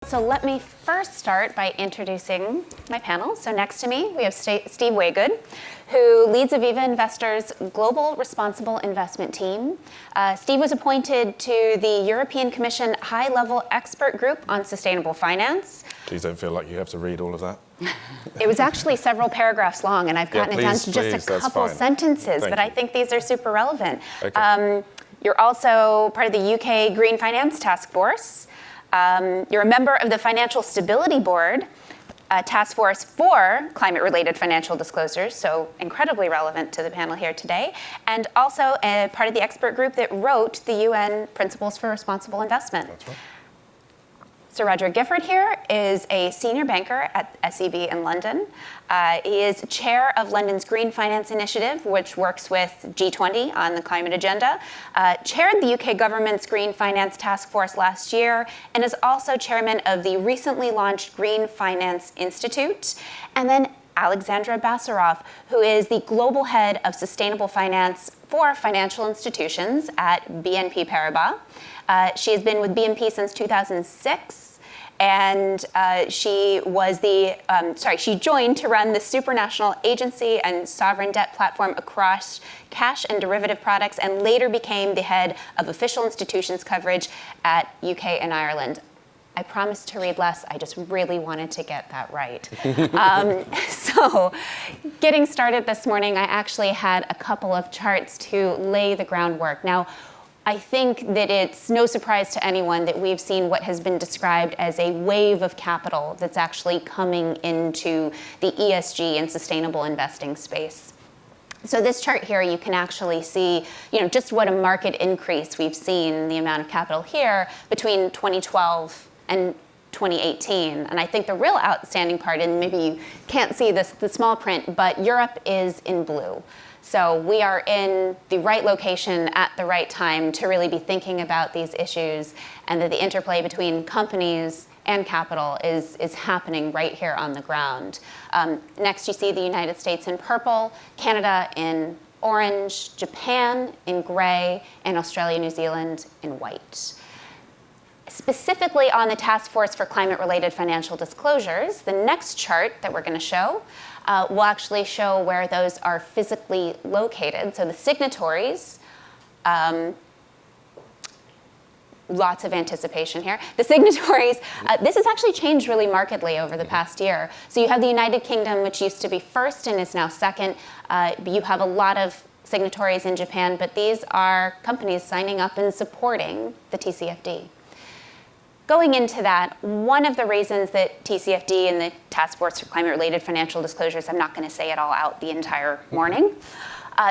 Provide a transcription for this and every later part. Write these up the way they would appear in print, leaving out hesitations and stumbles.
So let me first start by introducing my panel. So next to me, we have Steve Waygood, who leads Aviva Investors Global Responsible Investment Team. Steve was appointed to the European Commission High-Level Expert Group on Sustainable Finance. Please don't feel like you have to read all of that. It was actually several paragraphs long, and I've gotten it down to just a couple sentences, but I think these are super relevant. Okay. You're also part of the UK Green Finance Task Force. You're a member of the Financial Stability Board, a task force for climate-related financial disclosures, so incredibly relevant to the panel here today, and also a part of the expert group that wrote the UN Principles for Responsible Investment. That's right. So Roger Gifford here is a senior banker at SEB in London. He is chair of London's Green Finance Initiative, which works with G20 on the climate agenda, chaired the UK government's Green Finance Task Force last year, and is also chairman of the recently launched Green Finance Institute. And then Alexandra Basirov, who is the global head of sustainable finance for financial institutions at BNP Paribas. She has been with BNP since 2006, and she joined to run the supranational agency and sovereign debt platform across cash and derivative products, and later became the head of official institutions coverage at UK and Ireland. I promised to read less. I just really wanted to get that right. So getting started this morning, I actually had a couple of charts to lay the groundwork. Now, I think that it's no surprise to anyone that we've seen what has been described as a wave of capital that's actually coming into the ESG and sustainable investing space. So this chart here, you can actually see, just what a market increase we've seen in the amount of capital here between 2012 and 2018. And I think the real outstanding part, and maybe you can't see the small print, but Europe is in blue. So we are in the right location at the right time to really be thinking about these issues, and that the interplay between companies and capital is happening right here on the ground. Next, you see the United States in purple, Canada in orange, Japan in gray, and Australia, New Zealand in white. Specifically on the Task Force for Climate-Related Financial Disclosures, the next chart that we're going to show will actually show where those are physically located. So the signatories, lots of anticipation here. The signatories, this has actually changed really markedly over the past year. So you have the United Kingdom, which used to be first and is now second. You have a lot of signatories in Japan, but these are companies signing up and supporting the TCFD. Going into that, one of the reasons that TCFD and the Task Force for Climate-Related Financial Disclosures, I'm not going to say it all out the entire morning,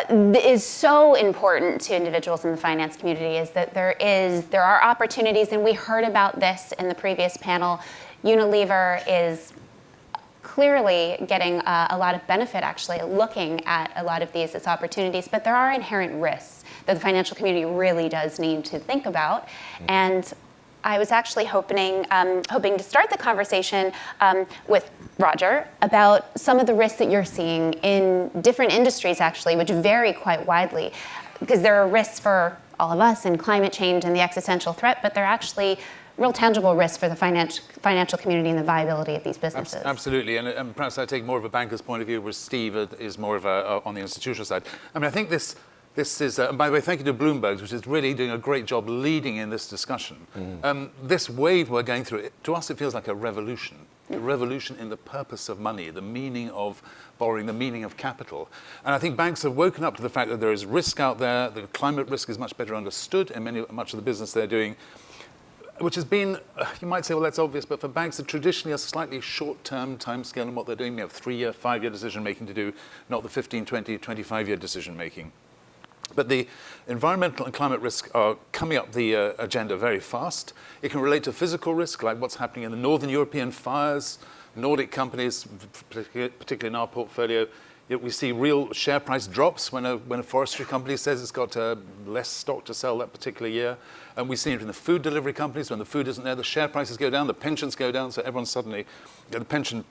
is so important to individuals in the finance community is that there are opportunities, and we heard about this in the previous panel. Unilever is clearly getting a lot of benefit, actually, looking at a lot of these as opportunities, but there are inherent risks that the financial community really does need to think about. And I was actually hoping to start the conversation with Roger about some of the risks that you're seeing in different industries, actually, which vary quite widely, because there are risks for all of us in climate change and the existential threat, but they're actually real tangible risks for the financial community and the viability of these businesses. Absolutely, and perhaps I take more of a banker's point of view, whereas Steve is more of on the institutional side. I mean, I think this is, and by the way, thank you to Bloomberg, which is really doing a great job leading in this discussion. This wave we're going through, to us it feels like a revolution in the purpose of money, the meaning of borrowing, the meaning of capital. And I think banks have woken up to the fact that there is risk out there, the climate risk is much better understood in much of the business they're doing, which has been, you might say, well, that's obvious, but for banks, it's traditionally a slightly short-term timescale in what they're doing. They have 3-year, 5-year decision-making to do, not the 15, 20, 25-year decision-making. But the environmental and climate risks are coming up the agenda very fast. It can relate to physical risk, like what's happening in the Northern European fires, Nordic companies, particularly in our portfolio. We see real share price drops when a forestry company says it's got less stock to sell that particular year. And we see it in the food delivery companies. When the food isn't there, the share prices go down, the pensions go down, so everyone suddenly, the pension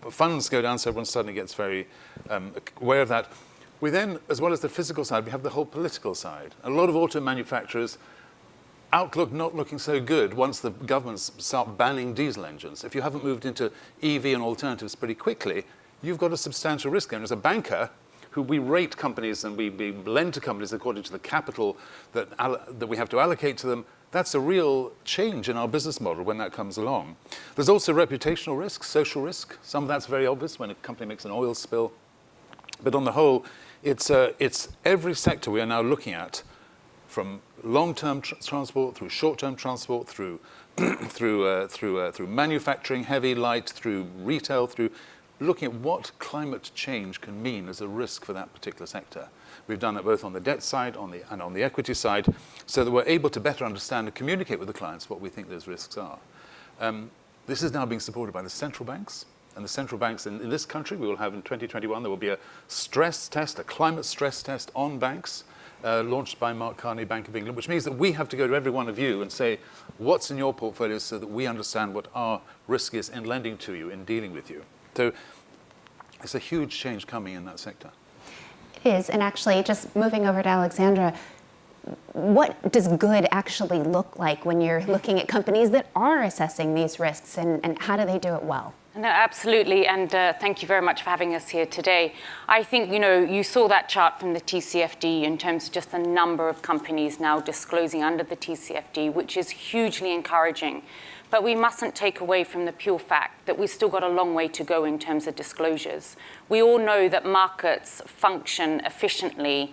funds go down, so everyone suddenly gets very aware of that. We then, as well as the physical side, we have the whole political side. A lot of auto manufacturers outlook not looking so good once the governments start banning diesel engines. If you haven't moved into EV and alternatives pretty quickly, you've got a substantial risk there. And as a banker, who we rate companies and we lend to companies according to the capital that we have to allocate to them, that's a real change in our business model when that comes along. There's also reputational risk, social risk. Some of that's very obvious when a company makes an oil spill. But on the whole, it's every sector we are now looking at, from long-term transport through short-term transport, through manufacturing, heavy, light, through retail, through looking at what climate change can mean as a risk for that particular sector. We've done that both on the debt side and on the equity side, so that we're able to better understand and communicate with the clients what we think those risks are. This is now being supported by the central banks. And the central banks in this country, we will have in 2021, there will be a stress test, a climate stress test on banks, launched by Mark Carney, Bank of England, which means that we have to go to every one of you and say, what's in your portfolio, so that we understand what our risk is in lending to you, in dealing with you. So it's a huge change coming in that sector. It is, and actually, just moving over to Alexandra, what does good actually look like when you're looking at companies that are assessing these risks, and how do they do it well? No, absolutely, and thank you very much for having us here today. I think, you saw that chart from the TCFD in terms of just the number of companies now disclosing under the TCFD, which is hugely encouraging. But we mustn't take away from the pure fact that we've still got a long way to go in terms of disclosures. We all know that markets function efficiently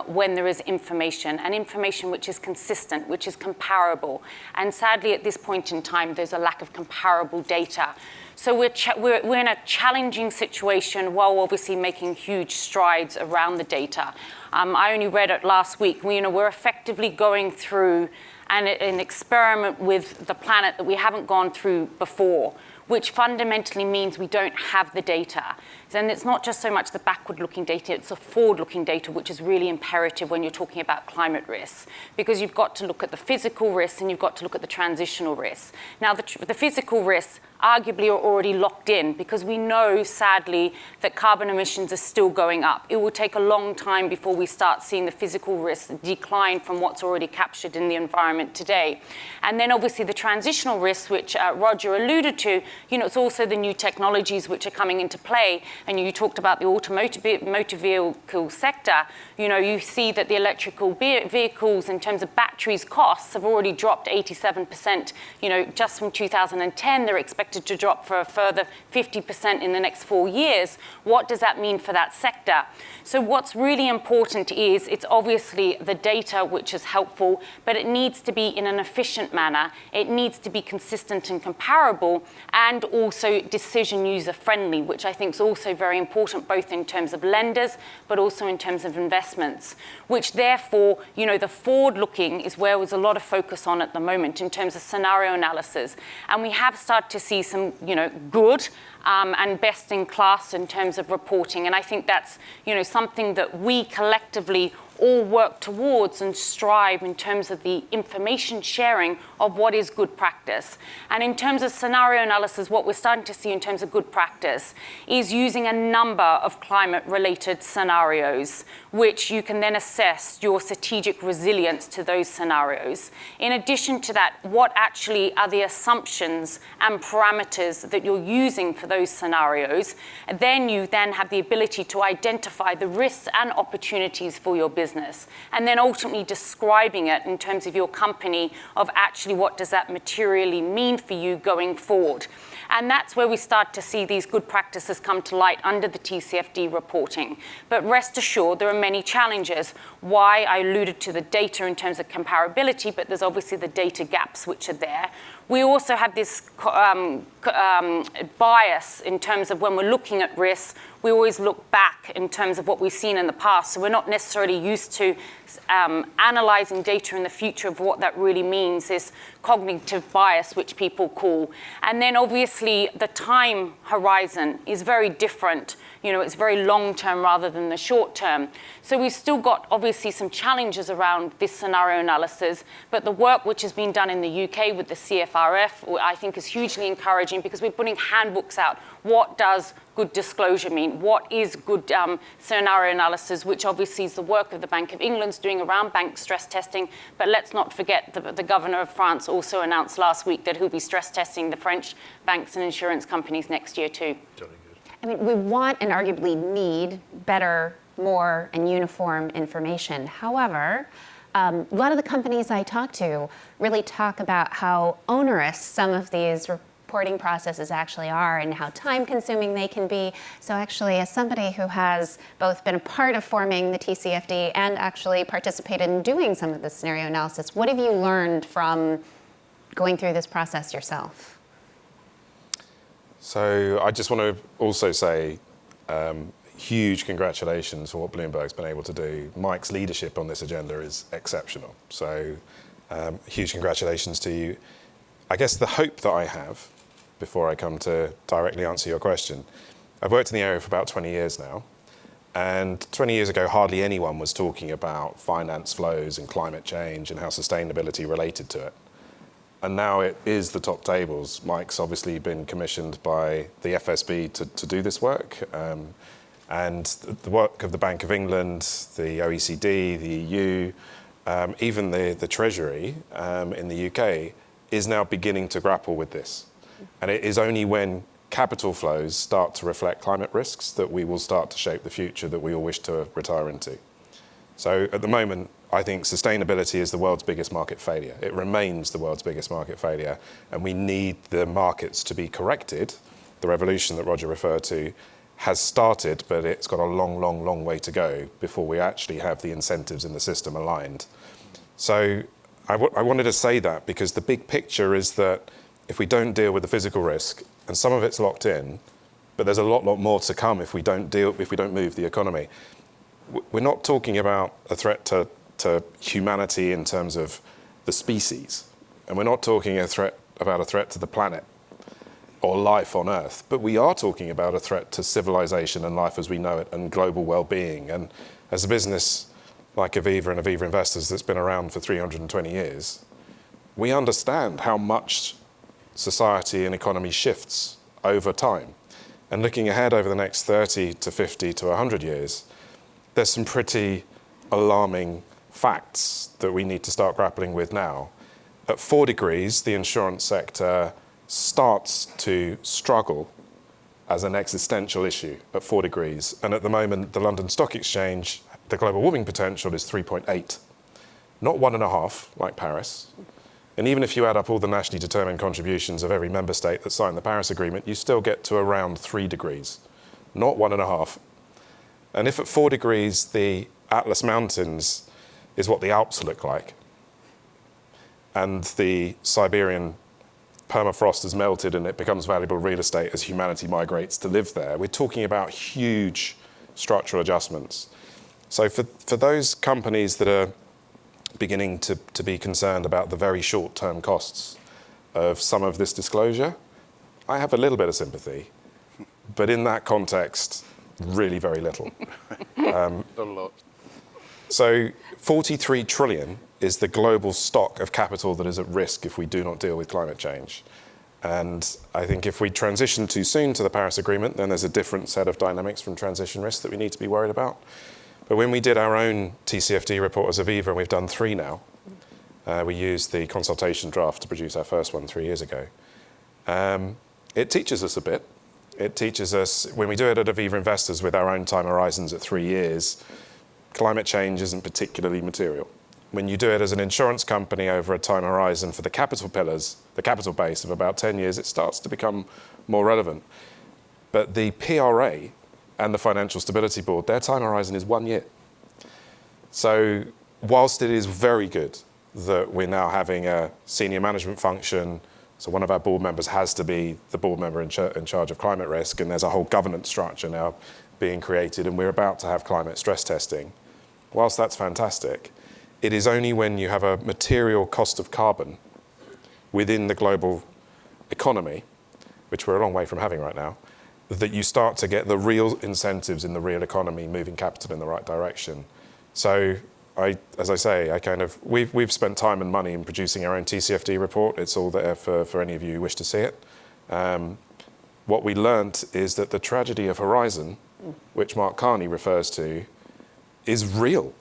when there is information, and information which is consistent, which is comparable. And sadly, at this point in time, there's a lack of comparable data. So we're in a challenging situation while obviously making huge strides around the data. I only read it last week. We're effectively going through an experiment with the planet that we haven't gone through before, which fundamentally means we don't have the data. Then it's not just so much the backward-looking data, it's the forward-looking data, which is really imperative when you're talking about climate risks, because you've got to look at the physical risks and you've got to look at the transitional risks. Now, the physical risks arguably are already locked in, because we know, sadly, that carbon emissions are still going up. It will take a long time before we start seeing the physical risks decline from what's already captured in the environment today. And then obviously the transitional risks, which Roger alluded to, it's also the new technologies which are coming into play. And you talked about the motor vehicle sector. You see that the electrical vehicles, in terms of batteries costs, have already dropped 87%. Just from 2010, they're expected to drop for a further 50% in the next 4 years. What does that mean for that sector? So what's really important is it's obviously the data which is helpful, but it needs to be in an efficient manner. It needs to be consistent and comparable, and also decision user friendly, which I think is also very important, both in terms of lenders, but also in terms of investments, which therefore, the forward looking is where there's a lot of focus on at the moment in terms of scenario analysis. And we have started to see some, good and best in class in terms of reporting. And I think that's, something that we collectively all work towards and strive in terms of the information sharing of what is good practice. And in terms of scenario analysis, what we're starting to see in terms of good practice is using a number of climate-related scenarios, which you can then assess your strategic resilience to those scenarios. In addition to that, what actually are the assumptions and parameters that you're using for those scenarios? Then you then have the ability to identify the risks and opportunities for your business, and then ultimately describing it in terms of your company of actually what does that materially mean for you going forward. And that's where we start to see these good practices come to light under the TCFD reporting. But rest assured, there are many challenges. Why I alluded to the data in terms of comparability, but there's obviously the data gaps which are there. We also have this bias in terms of when we're looking at risks, we always look back in terms of what we've seen in the past. So we're not necessarily used to analyzing data in the future of what that really means, is cognitive bias, which people call. And then obviously the time horizon is very different. It's very long term rather than the short term. So we've still got obviously some challenges around this scenario analysis, but the work which has been done in the UK with the CFRF, I think is hugely encouraging discouraging because we're putting handbooks out. What does good disclosure mean? What is good scenario analysis, which obviously is the work of the Bank of England's doing around bank stress testing. But let's not forget the governor of France also announced last week that he'll be stress testing the French banks and insurance companies next year too. I mean, we want and arguably need better, more, and uniform information. However, a lot of the companies I talk to really talk about how onerous some of these reporting processes actually are and how time-consuming they can be. So actually, as somebody who has both been a part of forming the TCFD and actually participated in doing some of the scenario analysis, what have you learned from going through this process yourself? So I just want to also say huge congratulations for what Bloomberg's been able to do. Mike's leadership on this agenda is exceptional. So huge congratulations to you. I guess the hope that I have, before I come to directly answer your question, I've worked in the area for about 20 years now. And 20 years ago, hardly anyone was talking about finance flows and climate change and how sustainability related to it. And now it is the top tables. Mike's obviously been commissioned by the FSB to do this work. And the work of the Bank of England, the OECD, the EU, even the Treasury in the UK is now beginning to grapple with this. And it is only when capital flows start to reflect climate risks that we will start to shape the future that we all wish to retire into. So at the moment, I think sustainability is the world's biggest market failure. It remains the world's biggest market failure, and we need the markets to be corrected. The revolution that Roger referred to has started, but it's got a long, long, long way to go before we actually have the incentives in the system aligned. So I wanted to say that because the big picture is that if we don't deal with the physical risk, and some of it's locked in, but there's a lot more to come if we don't move the economy. We're not talking about a threat to humanity in terms of the species, and we're not talking about a threat to the planet or life on Earth, but we are talking about a threat to civilization and life as we know it and global well-being. And as a business like Aviva and Aviva Investors that's been around for 320 years, we understand how much society and economy shifts over time. And looking ahead over the next 30 to 50 to 100 years, there's some pretty alarming facts that we need to start grappling with now. At 4 degrees, the insurance sector starts to struggle as an existential issue at 4 degrees. And at the moment, the London Stock Exchange, the global warming potential is 3.8, not 1.5 like Paris. And even if you add up all the nationally determined contributions of every member state that signed the Paris Agreement, you still get to around 3 degrees, not 1.5. And if at 4 degrees, the Atlas Mountains is what the Alps look like, and the Siberian permafrost has melted and it becomes valuable real estate as humanity migrates to live there, we're talking about huge structural adjustments. So for those companies that are beginning to be concerned about the very short-term costs of some of this disclosure, I have a little bit of sympathy, but in that context, really very little. Not a lot. So 43 trillion is the global stock of capital that is at risk if we do not deal with climate change. And I think if we transition too soon to the Paris Agreement, then there's a different set of dynamics from transition risks that we need to be worried about. But when we did our own TCFD report as Aviva, and we've done 3 now, we used the consultation draft to produce our first one 3 years ago. It teaches us a bit. It teaches us, when we do it at Aviva Investors with our own time horizons at 3 years, climate change isn't particularly material. When you do it as an insurance company over a time horizon for the capital pillars, the capital base of about 10 years, it starts to become more relevant. But the PRA and the Financial Stability Board, their time horizon is 1 year. So whilst it is very good that we're now having a senior management function, so one of our board members has to be the board member in charge of climate risk, and there's a whole governance structure now being created, and we're about to have climate stress testing. Whilst that's fantastic, it is only when you have a material cost of carbon within the global economy, which we're a long way from having right now, that you start to get the real incentives in the real economy moving capital in the right direction. So as I say, we've spent time and money in producing our own TCFD report. It's all there for any of you who wish to see it. What we learnt is that the tragedy of Horizon, which Mark Carney refers to, is real.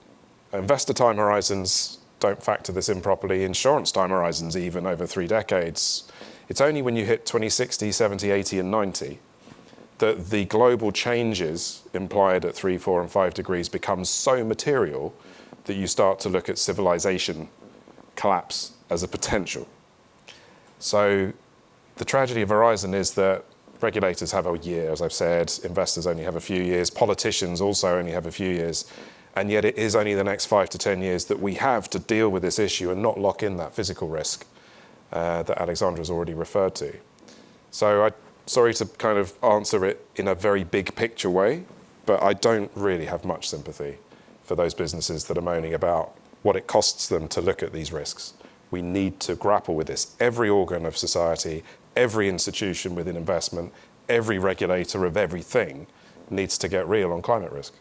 Investor time horizons don't factor this in properly. Insurance time horizons, even over 3 decades. It's only when you hit 2060, 70, 80, and 90 that the global changes implied at 3, 4, and 5 degrees become so material that you start to look at civilization collapse as a potential. So the tragedy of Horizon is that regulators have a year, as I've said, investors only have a few years, politicians also only have a few years, and yet it is only the next 5 to 10 years that we have to deal with this issue and not lock in that physical risk that Alexandra's already referred to. So sorry to kind of answer it in a very big picture way, but I don't really have much sympathy for those businesses that are moaning about what it costs them to look at these risks. We need to grapple with this. Every organ of society, every institution within investment, every regulator of everything needs to get real on climate risk.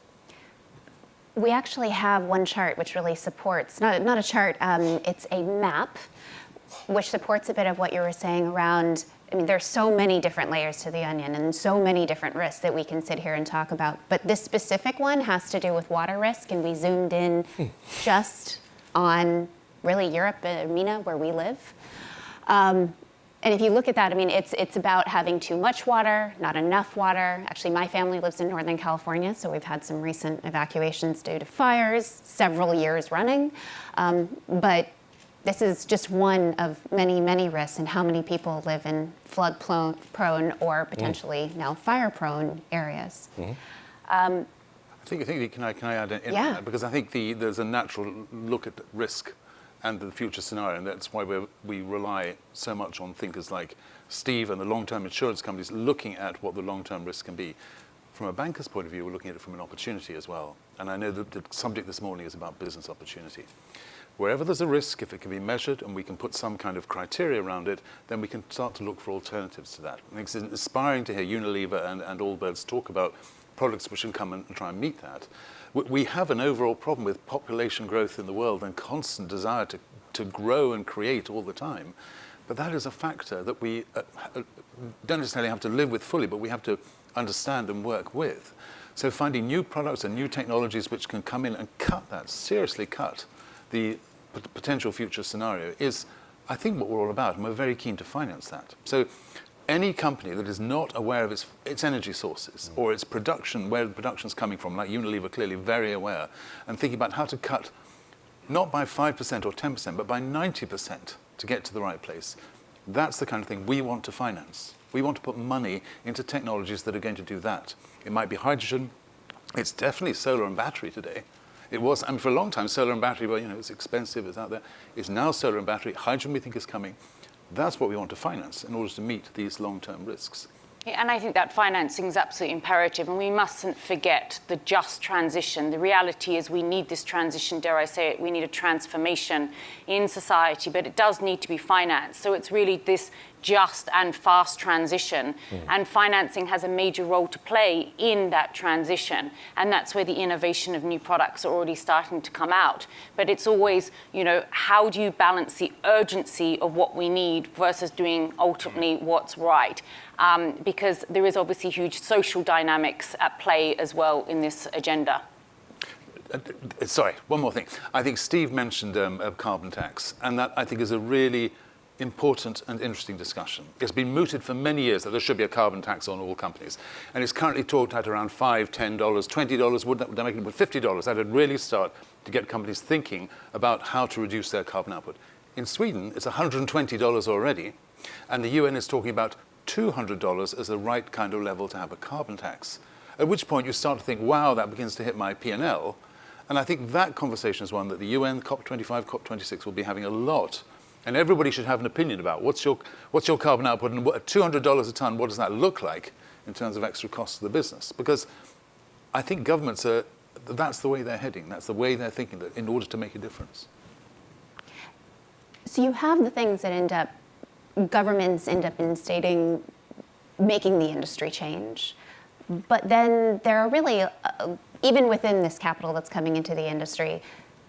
We actually have one chart which really supports, not a chart, it's a map, which supports a bit of what you were saying around, I mean, there's so many different layers to the onion and so many different risks that we can sit here and talk about. But this specific one has to do with water risk, and we zoomed in just on really Europe, MENA, where we live. And if you look at that, I mean, it's about having too much water, not enough water. Actually, my family lives in Northern California, so we've had some recent evacuations due to fires, several years running. But this is just one of many, many risks, and how many people live in flood-prone or potentially now fire-prone areas. I think can I add in on that? Because I think there's a natural look at risk and the future scenario, and that's why we rely so much on thinkers like Steve and the long-term insurance companies looking at what the long-term risk can be. From a banker's point of view, we're looking at it from an opportunity as well. And I know that the subject this morning is about business opportunity. Wherever there's a risk, if it can be measured and we can put some kind of criteria around it, then we can start to look for alternatives to that. I think it's inspiring to hear Unilever and Allbirds talk about products which can come and try and meet that. We have an overall problem with population growth in the world and constant desire to grow and create all the time. But that is a factor that we don't necessarily have to live with fully, but we have to understand and work with. So finding new products and new technologies which can come in and seriously cut the potential future scenario is, I think, what we're all about, and we're very keen to finance that. So any company that is not aware of its energy sources or its production, where the production's coming from, like Unilever, clearly very aware, and thinking about how to cut not by 5% or 10%, but by 90% to get to the right place, that's the kind of thing we want to finance. We want to put money into technologies that are going to do that. It might be hydrogen. It's definitely solar and battery today. It was, I mean, for a long time, solar and battery, well, it's expensive, it's out there. It's now solar and battery. Hydrogen, we think, is coming. That's what we want to finance in order to meet these long-term risks. Yeah, and I think that financing is absolutely imperative, and we mustn't forget the just transition. The reality is we need this transition, dare I say it, we need a transformation in society, but it does need to be financed. So it's really this just and fast transition, and financing has a major role to play in that transition, and that's where the innovation of new products are already starting to come out. But it's always, how do you balance the urgency of what we need versus doing ultimately what's right? Because there is obviously huge social dynamics at play as well in this agenda. Sorry, one more thing. I think Steve mentioned a carbon tax, and that I think is a really important and interesting discussion. It's been mooted for many years that there should be a carbon tax on all companies. And it's currently talked at around $5, $10, $20. Would that make it $50? That would really start to get companies thinking about how to reduce their carbon output. In Sweden, it's $120 already, and the UN is talking about $200 as the right kind of level to have a carbon tax. At which point you start to think, wow, that begins to hit my P&L. And I think that conversation is one that the UN, COP25, COP26 will be having a lot. And everybody should have an opinion about what's your carbon output, and at $200 a ton, what does that look like in terms of extra costs to the business? Because I think governments that's the way they're heading. That's the way they're thinking, that in order to make a difference. So you have the things that governments end up instating, making the industry change. But then there are really, even within this capital that's coming into the industry,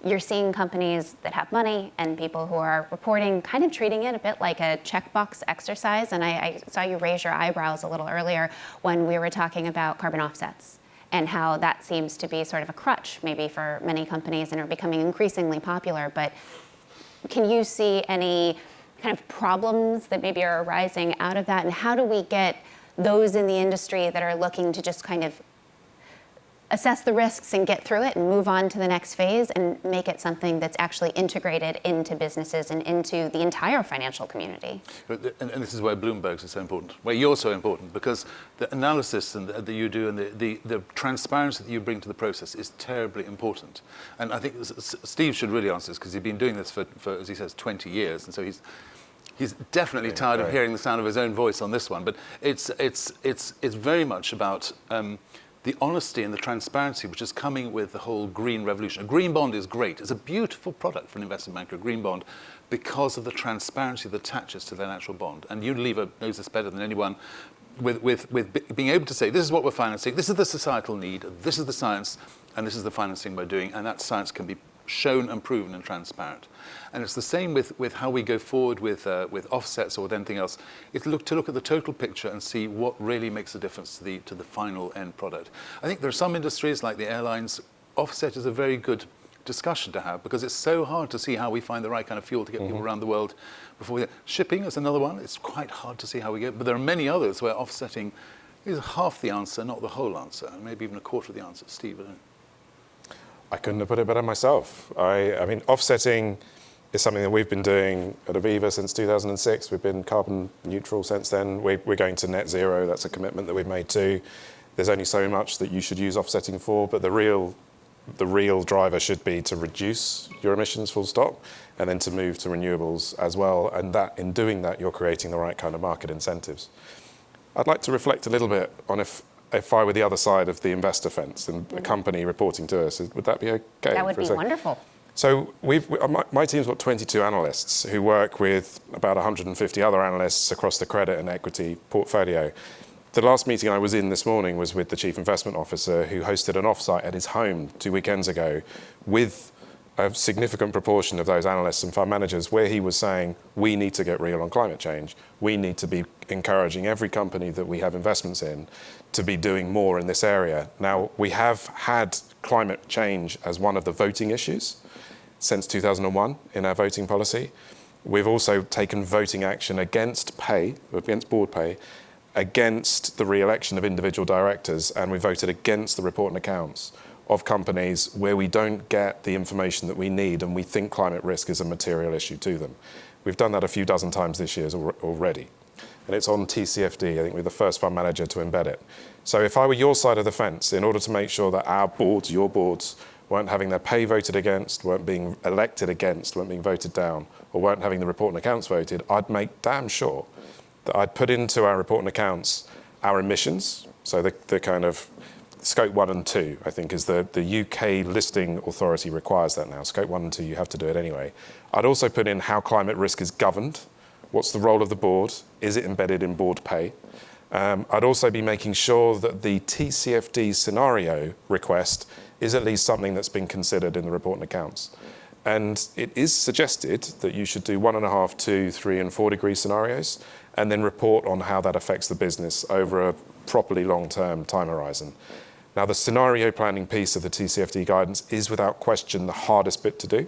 you're seeing companies that have money and people who are reporting kind of treating it a bit like a checkbox exercise. And I saw you raise your eyebrows a little earlier when we were talking about carbon offsets and how that seems to be sort of a crutch maybe for many companies and are becoming increasingly popular. But can you see any kind of problems that maybe are arising out of that? And how do we get those in the industry that are looking to just kind of assess the risks and get through it and move on to the next phase and make it something that's actually integrated into businesses and into the entire financial community? And this is where Bloomberg is so important, where you're so important, because the analysis that you do and the transparency that you bring to the process is terribly important. And I think Steve should really answer this because he's been doing this for, as he says, 20 years. And so he's definitely tired of hearing the sound of his own voice on this one. But it's very much about the honesty and the transparency which is coming with the whole green revolution. A green bond is great. It's a beautiful product for an investment banker, a green bond, because of the transparency that attaches to their actual bond. And Unilever knows this better than anyone with being able to say, this is what we're financing, this is the societal need, this is the science, and this is the financing we're doing, and that science can be shown and proven and transparent. And it's the same with how we go forward with offsets or with anything else. It's to look at the total picture and see what really makes a difference to the final end product. I think there are some industries like the airlines. Offset is a very good discussion to have because it's so hard to see how we find the right kind of fuel to get people around the world before we shipping is another one. It's quite hard to see how we get, but there are many others where offsetting is half the answer, not the whole answer, and maybe even a quarter of the answer. Steve, I don't know. I couldn't have put it better myself. I mean, offsetting is something that we've been doing at Aviva since 2006. We've been carbon neutral since then. We're going to net zero. That's a commitment that we've made too. There's only so much that you should use offsetting for, but the real driver should be to reduce your emissions full stop and then to move to renewables as well. And that in doing that, you're creating the right kind of market incentives. I'd like to reflect a little bit on if I were the other side of the investor fence and a company reporting to us, would that be okay? That would be wonderful. So my team's got 22 analysts who work with about 150 other analysts across the credit and equity portfolio. The last meeting I was in this morning was with the Chief Investment Officer who hosted an offsite at his home 2 weekends ago with a significant proportion of those analysts and fund managers where he was saying, we need to get real on climate change. We need to be encouraging every company that we have investments in to be doing more in this area. Now, we have had climate change as one of the voting issues since 2001 in our voting policy. We've also taken voting action against board pay, against the re-election of individual directors, and we voted against the report and accounts of companies where we don't get the information that we need and we think climate risk is a material issue to them. We've done that a few dozen times this year already. And it's on TCFD. I think we're the first fund manager to embed it. So if I were your side of the fence, in order to make sure that our boards, your boards, weren't having their pay voted against, weren't being elected against, weren't being voted down, or weren't having the report and accounts voted, I'd make damn sure that I'd put into our report and accounts our emissions, so the kind of Scope 1 and 2, I think, is the UK listing authority requires that now. Scope 1 and 2, you have to do it anyway. I'd also put in how climate risk is governed. What's the role of the board? Is it embedded in board pay? I'd also be making sure that the TCFD scenario request is at least something that's been considered in the report and accounts. And it is suggested that you should do 1.5, 2, 3, and 4 degree scenarios, and then report on how that affects the business over a properly long-term time horizon. Now, the scenario planning piece of the TCFD guidance is without question the hardest bit to do.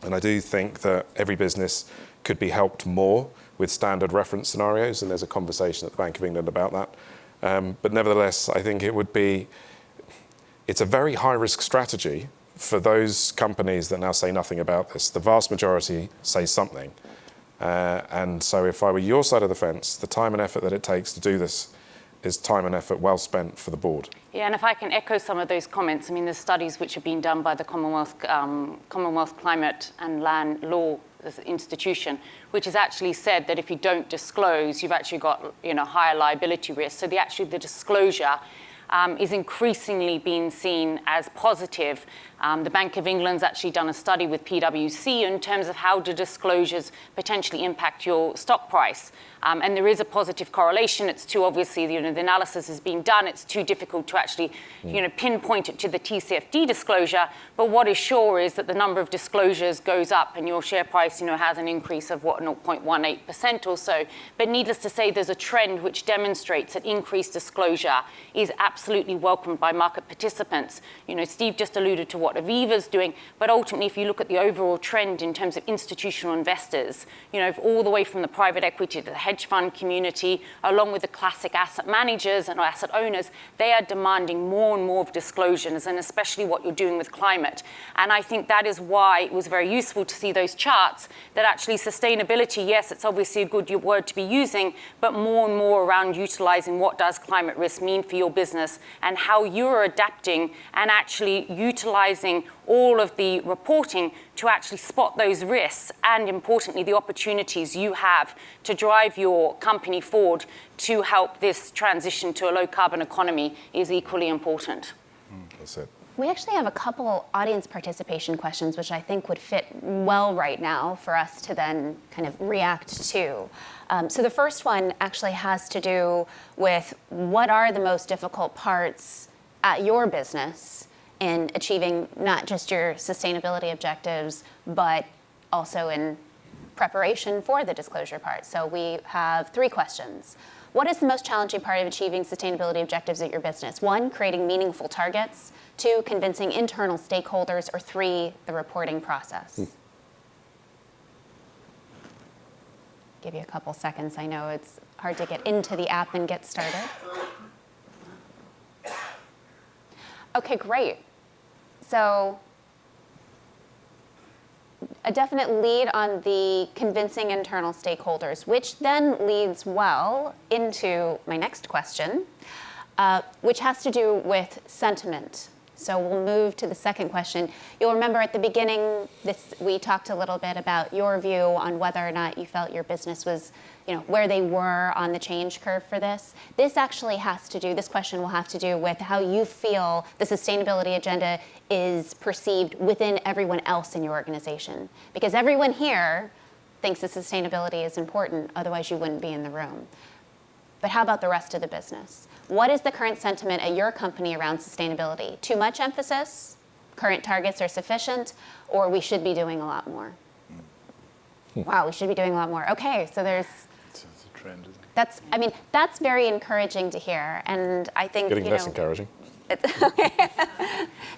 And I do think that every business could be helped more with standard reference scenarios, and there's a conversation at the Bank of England about that. But nevertheless, I think it's a very high-risk strategy for those companies that now say nothing about this. The vast majority say something. And so if I were your side of the fence, the time and effort that it takes to do this is time and effort well spent for the board. Yeah, and if I can echo some of those comments, I mean, there's studies which have been done by the Commonwealth Climate and Land Law Institution, which has actually said that if you don't disclose, you've actually got higher liability risk. So the disclosure is increasingly being seen as positive The Bank of England's actually done a study with PwC in terms of how do disclosures potentially impact your stock price. And there is a positive correlation. It's too obviously, the analysis is being done. It's too difficult to actually, pinpoint it to the TCFD disclosure. But what is sure is that the number of disclosures goes up, and your share price, has an increase of 0.18% or so. But needless to say, there's a trend which demonstrates that increased disclosure is absolutely welcomed by market participants. Steve just alluded to what Aviva's doing, but ultimately, if you look at the overall trend in terms of institutional investors, all the way from the private equity to the hedge fund community, along with the classic asset managers and asset owners, they are demanding more and more of disclosures, and especially what you're doing with climate. And I think that is why it was very useful to see those charts that actually sustainability, yes, it's obviously a good word to be using, but more and more around utilizing what does climate risk mean for your business and how you're adapting and actually utilizing all of the reporting to actually spot those risks and, importantly, the opportunities you have to drive your company forward to help this transition to a low-carbon economy is equally important. That's it. We actually have a couple audience participation questions, which I think would fit well right now for us to then kind of react to. So the first one actually has to do with what are the most difficult parts at your business in achieving not just your sustainability objectives, but also in preparation for the disclosure part. So we have 3 questions. What is the most challenging part of achieving sustainability objectives at your business? 1, creating meaningful targets. 2, convincing internal stakeholders. Or 3, the reporting process. Give you a couple seconds. I know it's hard to get into the app and get started. Okay, great. So a definite lead on the convincing internal stakeholders, which then leads well into my next question, which has to do with sentiment. So we'll move to the second question. You'll remember at the beginning, we talked a little bit about your view on whether or not you felt your business was, where they were on the change curve for this. This question will have to do with how you feel the sustainability agenda is perceived within everyone else in your organization. Because everyone here thinks that sustainability is important, otherwise you wouldn't be in the room. But how about the rest of the business? What is the current sentiment at your company around sustainability? Too much emphasis? Current targets are sufficient? Or we should be doing a lot more? Wow, we should be doing a lot more. Okay, so there's... It's a trend, isn't it? That's very encouraging to hear. And I think, Getting less encouraging.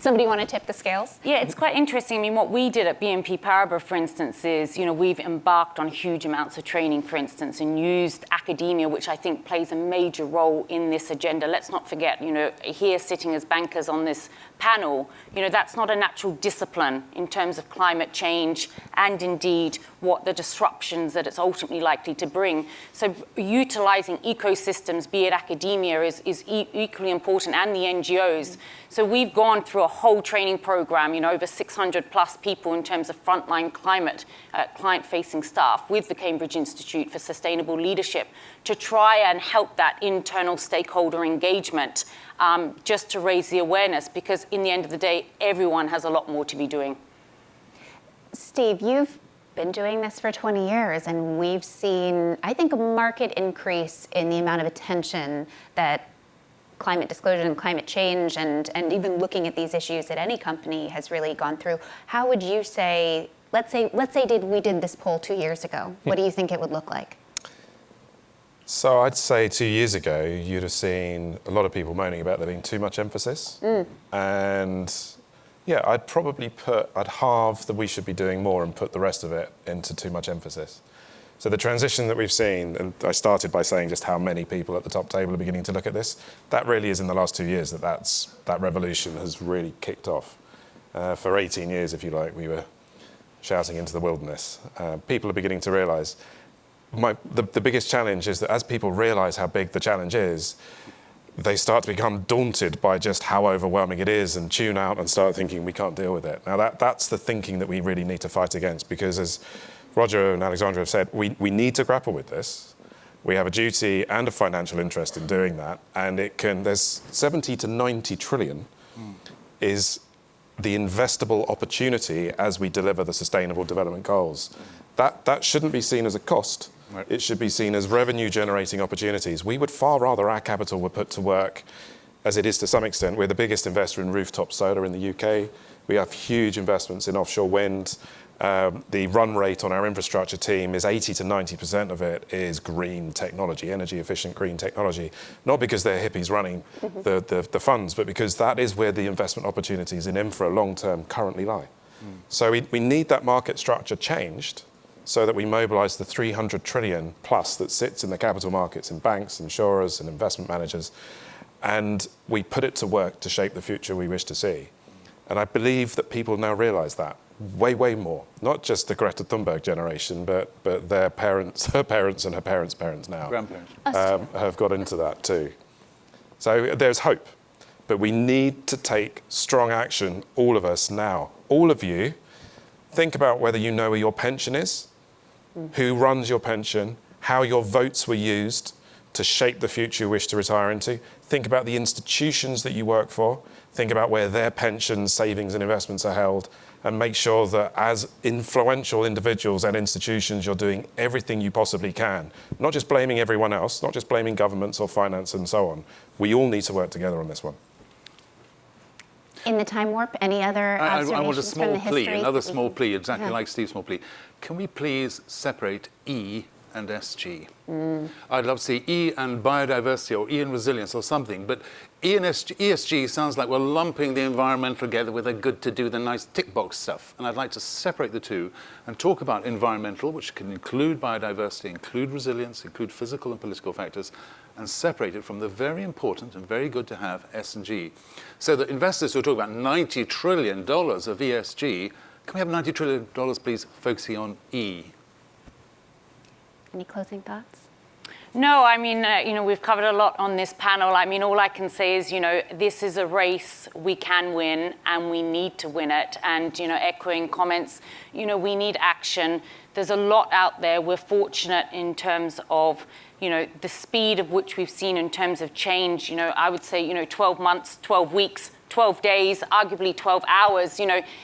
Somebody want to tip the scales? Yeah, it's quite interesting. What we did at BNP Paribas, for instance, is, we've embarked on huge amounts of training, for instance, and used academia, which I think plays a major role in this agenda. Let's not forget, here sitting as bankers on this panel, that's not a natural discipline in terms of climate change and indeed what the disruptions that it's ultimately likely to bring. So utilizing ecosystems, be it academia, is equally important, and the NGOs. So we've gone through a whole training program, over 600 plus people in terms of frontline climate, client-facing staff with the Cambridge Institute for Sustainable Leadership to try and help that internal stakeholder engagement, just to raise the awareness, because in the end of the day, everyone has a lot more to be doing. Steve, you've been doing this for 20 years, and we've seen, I think, a market increase in the amount of attention that climate disclosure and climate change and even looking at these issues at any company has really gone through. How would you say, let's say we did this poll 2 years ago, what do you think it would look like? So I'd say 2 years ago, you'd have seen a lot of people moaning about there being too much emphasis. And yeah, I'd halve that we should be doing more and put the rest of it into too much emphasis. So the transition that we've seen, and I started by saying just how many people at the top table are beginning to look at this, that really is in the last 2 years that revolution has really kicked off. For 18 years, if you like, we were shouting into the wilderness. People are beginning to realise. The biggest challenge is that as people realise how big the challenge is, they start to become daunted by just how overwhelming it is and tune out and start thinking we can't deal with it. Now that's the thinking that we really need to fight against, because as Roger and Alexandra have said, we need to grapple with this. We have a duty and a financial interest in doing that, and there's 70 to 90 trillion is the investable opportunity as we deliver the Sustainable Development Goals. That shouldn't be seen as a cost. Right. It should be seen as revenue-generating opportunities. We would far rather our capital were put to work, as it is to some extent. We're the biggest investor in rooftop solar in the UK. We have huge investments in offshore wind. The run rate on our infrastructure team is 80 to 90% of it is green technology, energy-efficient green technology. Not because they're hippies running the funds, but because that is where the investment opportunities in infra long-term currently lie. So we need that market structure changed so that we mobilise the 300 trillion plus that sits in the capital markets in banks, insurers and investment managers, and we put it to work to shape the future we wish to see. And I believe that people now realise that way, way more. Not just the Greta Thunberg generation, but their parents, her parents and her parents' parents now Grandparents. have got into that too. So there's hope, but we need to take strong action, all of us now. All of you, think about whether you know where your pension is, who runs your pension, how your votes were used to shape the future you wish to retire into. Think about the institutions that you work for. Think about where their pensions, savings and investments are held, and make sure that as influential individuals and institutions, you're doing everything you possibly can. Not just blaming everyone else, not just blaming governments or finance and so on. We all need to work together on this one. In the time warp, any other observations I want a from small the plea, history? another small plea, exactly Yeah. like Steve's small plea. Can we please separate E and SG? I'd love to see E and biodiversity or E and resilience or something, but E and ESG sounds like we're lumping the environmental together with the good to do, the nice tick box stuff. And I'd like to separate the two and talk about environmental, which can include biodiversity, include resilience, include physical and political factors, and separate it from the very important and very good to have S&G. So that investors who are talking about $90 trillion of ESG, can we have $90 trillion, please, focusing on E? Any closing thoughts? No, I mean, we've covered a lot on this panel. I mean, all I can say is, this is a race we can win and we need to win it. And, echoing comments, we need action. There's a lot out there. We're fortunate in terms of, the speed of which we've seen in terms of change. I would say, 12 months, 12 weeks, 12 days, arguably 12 hours.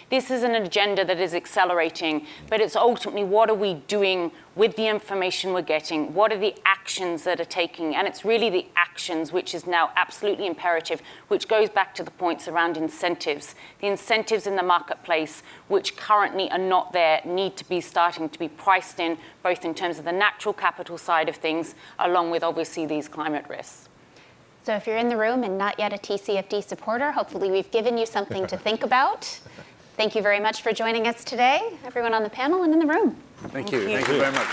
This is an agenda that is accelerating, but it's ultimately what are we doing with the information we're getting? What are the actions that are taking? And it's really the actions which is now absolutely imperative, which goes back to the points around incentives. The incentives in the marketplace, which currently are not there, need to be starting to be priced in, both in terms of the natural capital side of things, along with obviously these climate risks. So if you're in the room and not yet a TCFD supporter, hopefully we've given you something to think about. Thank you very much for joining us today, everyone on the panel and in the room. Thank you. Thank you very much.